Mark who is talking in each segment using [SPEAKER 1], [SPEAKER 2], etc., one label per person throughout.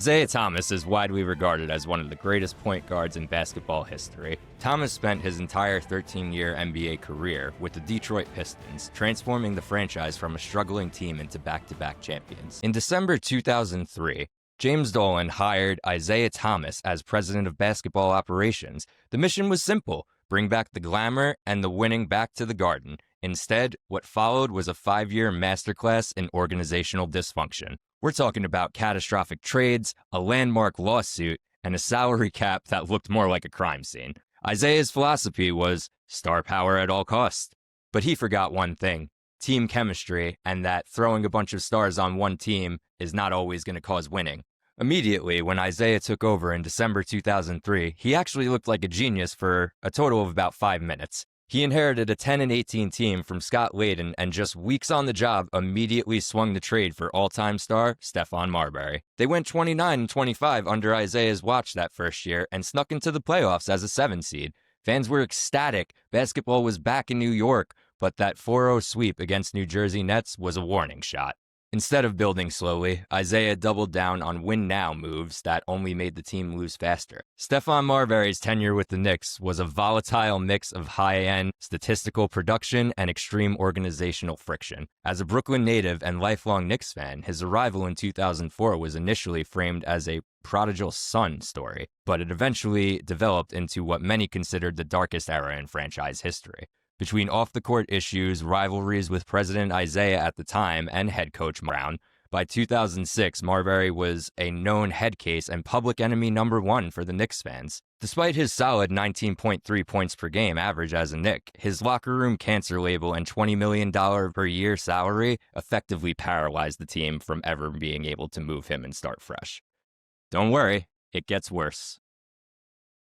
[SPEAKER 1] Isiah Thomas is widely regarded as one of the greatest point guards in basketball history. Thomas spent his entire 13-year NBA career with the Detroit Pistons, transforming the franchise from a struggling team into back-to-back champions. In December 2003, James Dolan hired Isiah Thomas as president of basketball operations. The mission was simple: bring back the glamour and the winning back to the Garden. Instead, what followed was a 5-year masterclass in organizational dysfunction. We're talking about catastrophic trades, a landmark lawsuit, and a salary cap that looked more like a crime scene. Isiah's philosophy was star power at all costs. But he forgot one thing: team chemistry, and that throwing a bunch of stars on one team is not always going to cause winning. Immediately, when Isiah took over in December 2003, he actually looked like a genius for a total of about 5 minutes. He inherited a 10-18 team from Scott Layden, and just weeks on the job, immediately swung the trade for all-time star Stephon Marbury. They went 29-25 under Isiah's watch that first year and snuck into the playoffs as a 7 seed. Fans were ecstatic. Basketball was back in New York, but that 4-0 sweep against New Jersey Nets was a warning shot. Instead of building slowly, Isiah doubled down on win-now moves that only made the team lose faster. Stephon Marbury's tenure with the Knicks was a volatile mix of high-end statistical production and extreme organizational friction. As a Brooklyn native and lifelong Knicks fan, his arrival in 2004 was initially framed as a prodigal son story, but it eventually developed into what many considered the darkest era in franchise history. Between off-the-court issues, rivalries with President Isiah at the time, and head coach Brown, by 2006, Marbury was a known head case and public enemy number one for the Knicks fans. Despite his solid 19.3 points per game average as a Knick, his locker room cancer label and $20 million per year salary effectively paralyzed the team from ever being able to move him and start fresh. Don't worry, it gets worse.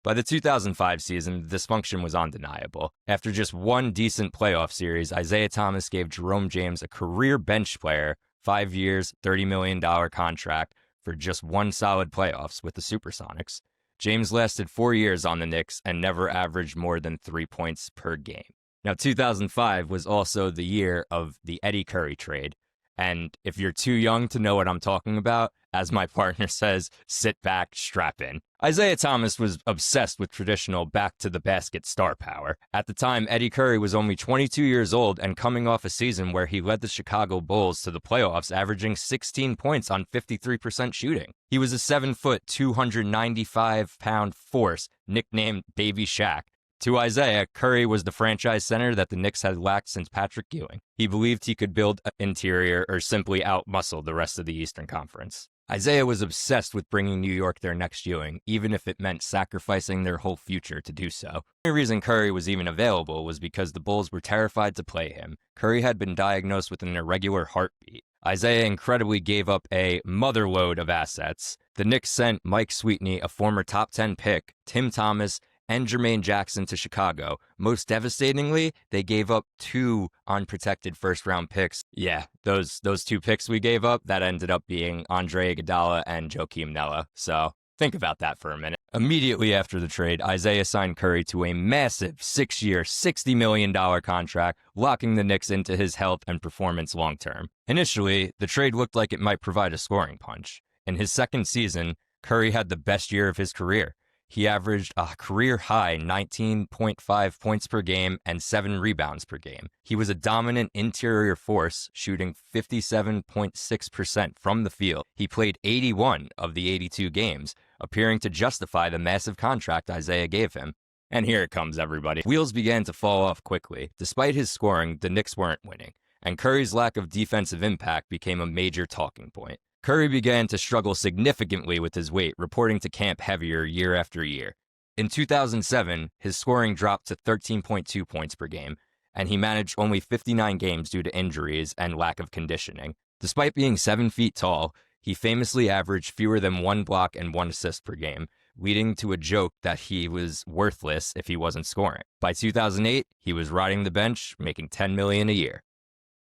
[SPEAKER 1] By the 2005 season, the dysfunction was undeniable. After just one decent playoff series, Isiah Thomas gave Jerome James, a career bench player, 5 years, $30 million contract for just one solid playoffs with the Supersonics. James lasted 4 years on the Knicks and never averaged more than 3 points per game. Now, 2005 was also the year of the Eddie Curry trade. And if you're too young to know what I'm talking about, as my partner says, sit back, strap in. Isiah Thomas was obsessed with traditional back-to-the-basket star power. At the time, Eddie Curry was only 22 years old and coming off a season where he led the Chicago Bulls to the playoffs, averaging 16 points on 53% shooting. He was a 7-foot, 295-pound force, nicknamed Baby Shaq. To Isiah, Curry was the franchise center that the Knicks had lacked since Patrick Ewing. He believed he could build an interior or simply out-muscle the rest of the Eastern Conference. Isiah was obsessed with bringing New York their next Ewing, even if it meant sacrificing their whole future to do so. The only reason Curry was even available was because the Bulls were terrified to play him. Curry had been diagnosed with an irregular heartbeat. Isiah incredibly gave up a motherload of assets. The Knicks sent Mike Sweetney, a former top 10 pick, Tim Thomas, and Jermaine Jackson to Chicago. Most devastatingly, they gave up 2 unprotected first-round picks. Yeah, those 2 picks we gave up, that ended up being Andre Iguodala and Joakim Noah. So think about that for a minute. Immediately after the trade, Isiah signed Curry to a massive 6-year, $60 million contract, locking the Knicks into his health and performance long-term. Initially, the trade looked like it might provide a scoring punch. In his second season, Curry had the best year of his career. He averaged a career-high 19.5 points per game and 7 rebounds per game. He was a dominant interior force, shooting 57.6% from the field. He played 81 of the 82 games, appearing to justify the massive contract Isiah gave him. And here it comes, everybody. Wheels began to fall off quickly. Despite his scoring, the Knicks weren't winning, and Curry's lack of defensive impact became a major talking point. Curry began to struggle significantly with his weight, reporting to camp heavier year after year. In 2007, his scoring dropped to 13.2 points per game, and he managed only 59 games due to injuries and lack of conditioning. Despite being 7 feet tall, he famously averaged fewer than 1 block and 1 assist per game, leading to a joke that he was worthless if he wasn't scoring. By 2008, he was riding the bench, making $10 million a year.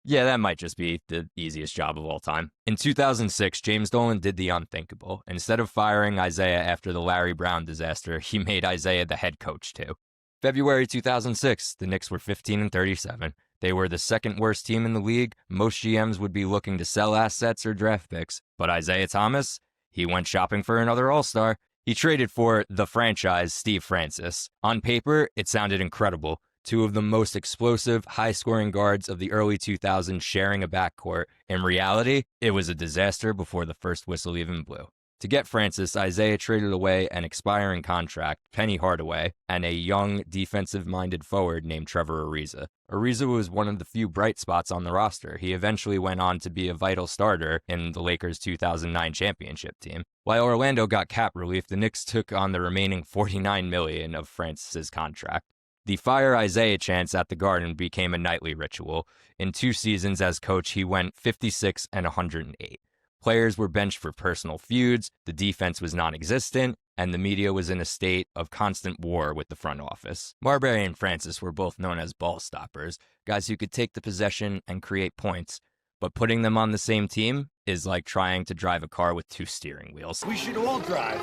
[SPEAKER 1] Yeah, that might just be the easiest job of all time. In 2006, James Dolan did the unthinkable. Instead of firing Isiah after the Larry Brown disaster, he made Isiah the head coach too. February 2006, the Knicks were 15-37. They were the second worst team in the league. Most GMs would be looking to sell assets or draft picks. But Isiah Thomas, He went shopping for another all-star. He traded for the franchise Steve Francis. On paper, it sounded incredible. Two of the most explosive, high-scoring guards of the early 2000s sharing a backcourt. In reality, it was a disaster before the first whistle even blew. To get Francis, Isiah traded away an expiring contract, Penny Hardaway, and a young, defensive-minded forward named Trevor Ariza. Ariza was one of the few bright spots on the roster. He eventually went on to be a vital starter in the Lakers' 2009 championship team. While Orlando got cap relief, the Knicks took on the remaining $49 million of Francis's contract. The Fire Isiah chants at the Garden became a nightly ritual. In 2 seasons as coach, he went 56 and 108. Players were benched for personal feuds, the defense was non-existent, and the media was in a state of constant war with the front office. Marbury and Francis were both known as ball stoppers, guys who could take the possession and create points, but putting them on the same team is like trying to drive a car with 2 steering wheels.
[SPEAKER 2] We should all drive.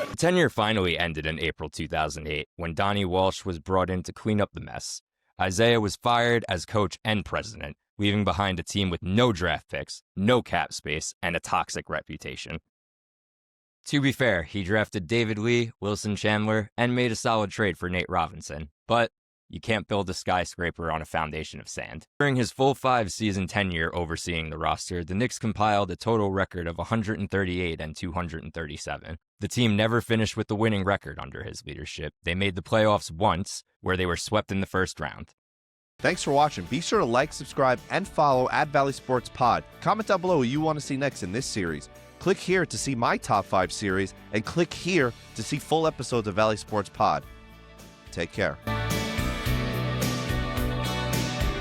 [SPEAKER 1] The tenure finally ended in April 2008 when Donnie Walsh was brought in to clean up the mess. Isiah was fired as coach and president, leaving behind a team with no draft picks, no cap space, and a toxic reputation. To be fair, he drafted David Lee, Wilson Chandler, and made a solid trade for Nate Robinson. But you can't build a skyscraper on a foundation of sand. During his full 5-season tenure overseeing the roster, the Knicks compiled a total record of 138 and 237. The team never finished with the winning record under his leadership. They made the playoffs once, where they were swept in the first round.
[SPEAKER 3] Thanks for watching. Be sure to like, subscribe, and follow @ValleySportsPod. Comment down below what you want to see next in this series. Click here to see my top 5 series, and click here to see full episodes of Valley Sports Pod. Take care.